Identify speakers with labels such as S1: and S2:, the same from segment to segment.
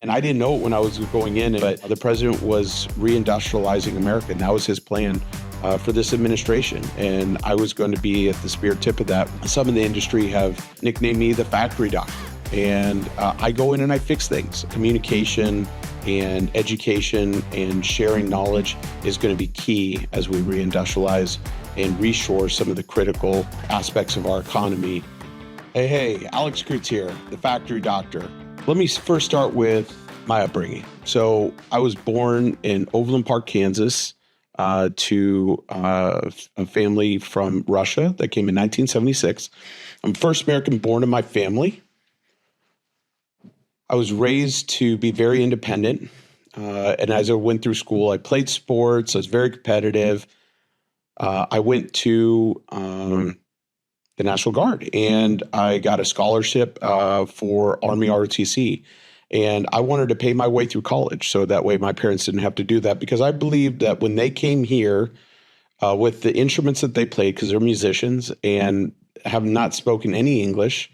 S1: And I didn't know it when I was going in, but the president was reindustrializing America, and that was his plan for this administration. And I was going to be at the spear tip of that. Some in the industry have nicknamed me the factory doctor. And I go in and I fix things. Communication and education and sharing knowledge is going to be key as we reindustrialize and reshore some of the critical aspects of our economy. Hey, Alex Kreutz here, the factory doctor. Let me first start with my upbringing. So I was born in Overland Park, Kansas, to a family from Russia that came in 1976. I'm the first American born in my family. I was raised to be very independent. And as I went through school, I played sports. I was very competitive. I went to the National Guard, and I got a scholarship for Army ROTC. And I wanted to pay my way through college, so that way my parents didn't have to do that, because I believed that when they came here with the instruments that they played, because they're musicians and have not spoken any English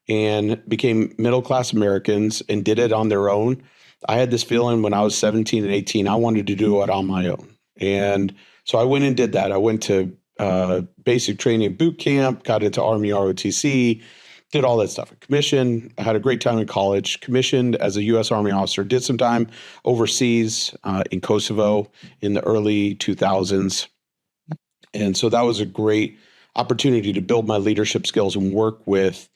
S1: and became middle-class Americans and did it on their own, I had this feeling when I was 17 and 18, I wanted to do it on my own. And so I went and did that. I went to basic training boot camp, got into Army ROTC, did all that stuff. Commissioned, I had a great time in college, commissioned as a U.S. Army officer, did some time overseas in Kosovo in the early 2000s. And so that was a great opportunity to build my leadership skills and work with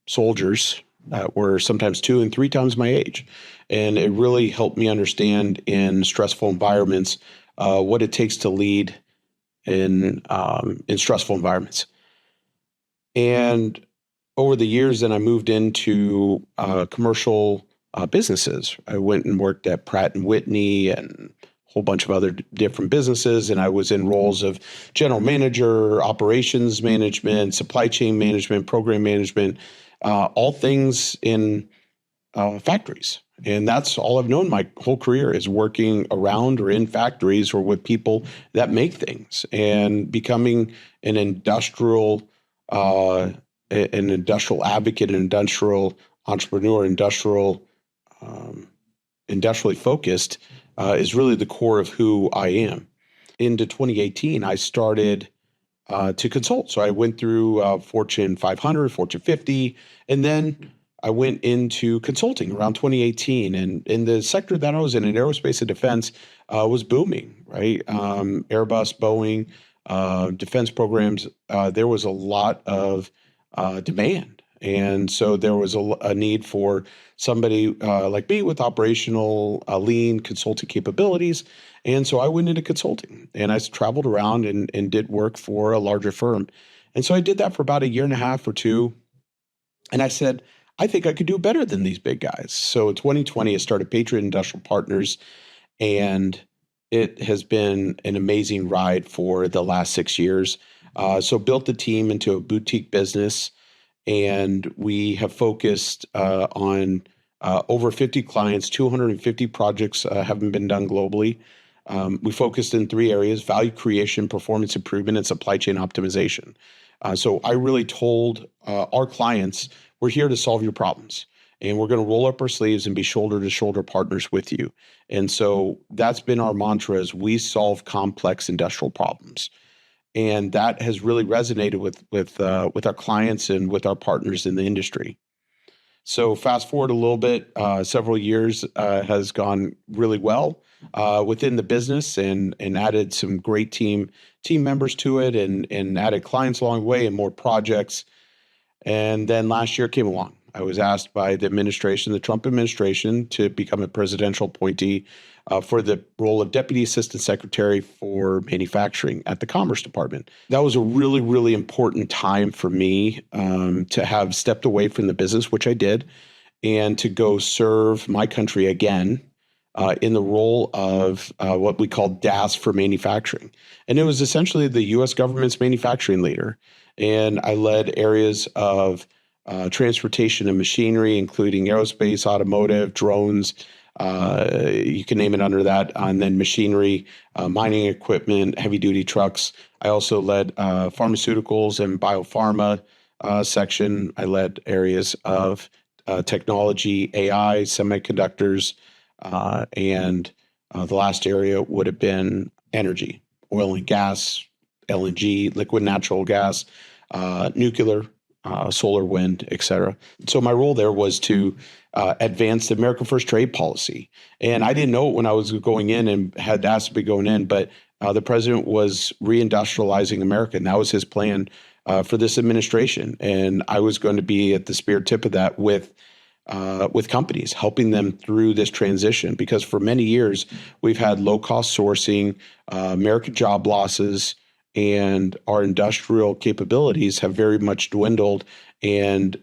S1: soldiers that were sometimes 2 and 3 times my age. And it really helped me understand in stressful environments what it takes to lead in stressful environments. And over the years, then I moved into commercial businesses. I went and worked at Pratt and Whitney and a whole bunch of other different businesses. And I was in roles of general manager, operations management, supply chain management, program management, all things in factories. And that's all I've known my whole career, is working around or in factories or with people that make things, and becoming an industrial advocate, an industrial entrepreneur, industrially focused is really the core of who I am. Into 2018, I started to consult. So I went through Fortune 500, Fortune 50, and then I went into consulting around 2018. And in the sector that I was in aerospace and defense, was booming, right? Airbus, Boeing, defense programs, there was a lot of demand. And so there was a need for somebody like me with operational lean consulting capabilities. And so I went into consulting, and I traveled around and did work for a larger firm. And so I did that for about a year and a half or two. And I said, I think I could do better than these big guys. So in 2020, I started Patriot Industrial Partners, and it has been an amazing ride for the last 6 years. So built the team into a boutique business, and we have focused on over 50 clients, 250 projects haven't been done globally. We focused in 3 areas: value creation, performance improvement, and supply chain optimization. So I really told our clients, we're here to solve your problems, and we're going to roll up our sleeves and be shoulder to shoulder partners with you. And so that's been our mantra, is we solve complex industrial problems. And that has really resonated with our clients and with our partners in the industry. So fast forward a little bit, several years has gone really well within the business, and added some great team members to it, and added clients along the way and more projects. And then last year came along. I was asked by the administration, the Trump administration, to become a presidential appointee for the role of Deputy Assistant Secretary for Manufacturing at the Commerce Department. That was a really, really important time for me to have stepped away from the business, which I did, and to go serve my country again in the role of what we call DAS for manufacturing. And it was essentially the U.S. government's manufacturing leader. And I led areas of transportation and machinery, including aerospace, automotive, drones, you can name it under that, and then machinery, mining equipment, heavy-duty trucks. I also led pharmaceuticals and biopharma section. I led areas of technology, AI, semiconductors, and the last area would have been energy, oil and gas, LNG, liquid natural gas, nuclear, solar, wind, et cetera. So my role there was to advance the America First trade policy. And I didn't know it when I was going in and had asked to be going in, but the president was reindustrializing America, and that was his plan for this administration. And I was going to be at the spear tip of that with companies, helping them through this transition. Because for many years, we've had low-cost sourcing, American job losses, and our industrial capabilities have very much dwindled and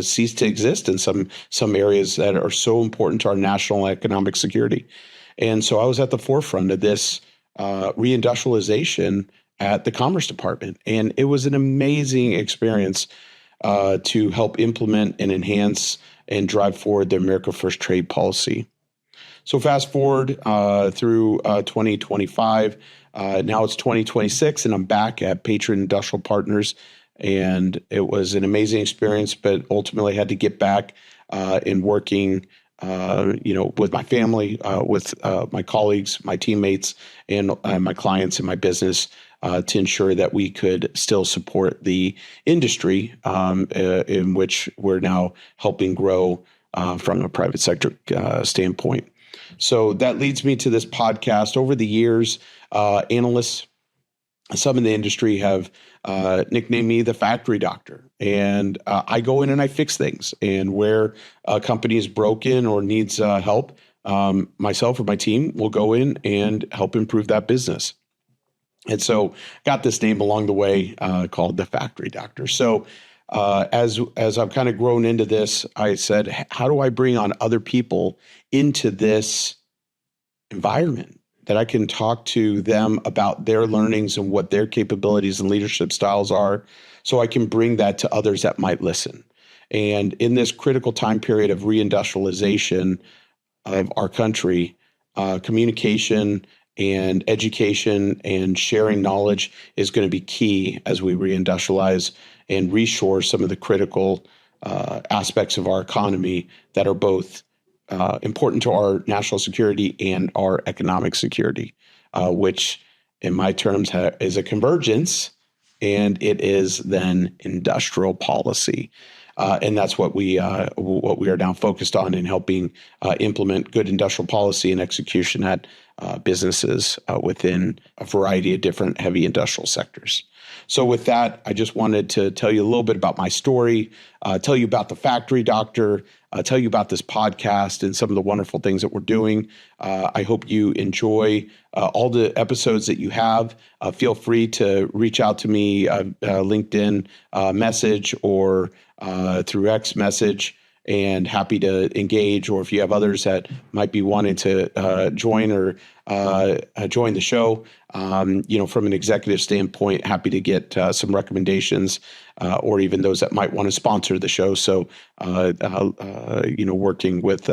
S1: ceased to exist in some areas that are so important to our national economic security. And so I was at the forefront of this reindustrialization at the Commerce Department, and it was an amazing experience to help implement and enhance and drive forward the America First trade policy. So fast forward through 2025. Now it's 2026, and I'm back at Patriot Industrial Partners, and it was an amazing experience. But ultimately, I had to get back in working, with my family, with my colleagues, my teammates, and my clients in my business to ensure that we could still support the industry in which we're now helping grow from a private sector standpoint. So that leads me to this podcast. Over the years, analysts, some in the industry have nicknamed me the factory doctor. And I go in and I fix things. And where a company is broken or needs help, myself or my team will go in and help improve that business. And so got this name along the way called the factory doctor. So as I've kind of grown into this, I said, how do I bring on other people into this environment that I can talk to them about their learnings and what their capabilities and leadership styles are, so I can bring that to others that might listen. And in this critical time period of reindustrialization of our country, communication and education and sharing knowledge is going to be key as we reindustrialize and reshore some of the critical aspects of our economy that are both important to our national security and our economic security, which in my terms is a convergence, and it is then industrial policy. And that's what we are now focused on in helping implement good industrial policy and execution at businesses within a variety of different heavy industrial sectors. So with that, I just wanted to tell you a little bit about my story, tell you about the factory doctor, tell you about this podcast and some of the wonderful things that we're doing. I hope you enjoy all the episodes that you have. Feel free to reach out to me, LinkedIn message or through X message, and happy to engage. Or if you have others that might be wanting to join or join the show, from an executive standpoint, happy to get some recommendations, or even those that might want to sponsor the show. So, working with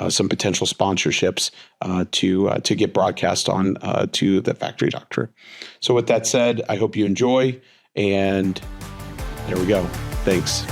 S1: some potential sponsorships to get broadcast on to the Factory Doctor. So with that said, I hope you enjoy, and there we go. Thanks.